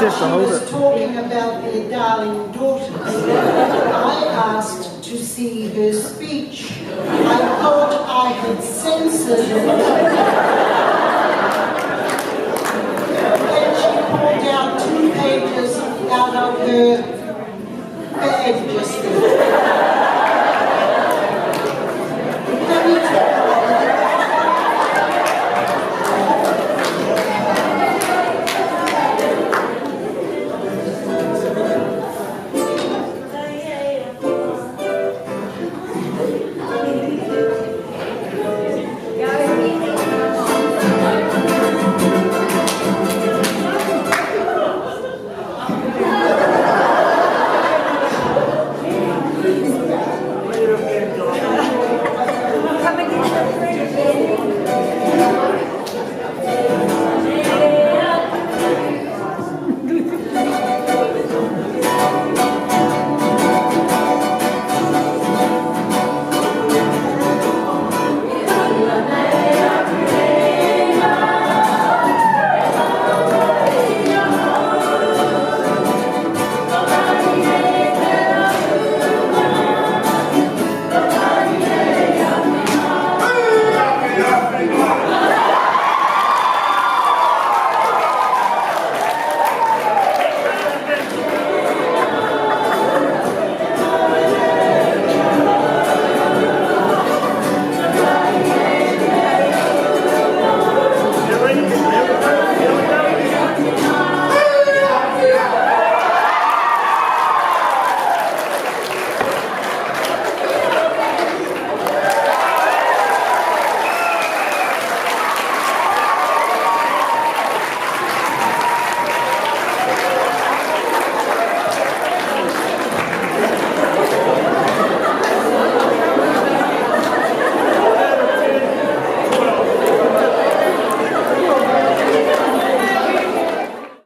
just to she hold was it. talking about their darling daughters, I asked to see her speech. I thought I had censored it. Then she pulled out 2 pages out of her bag just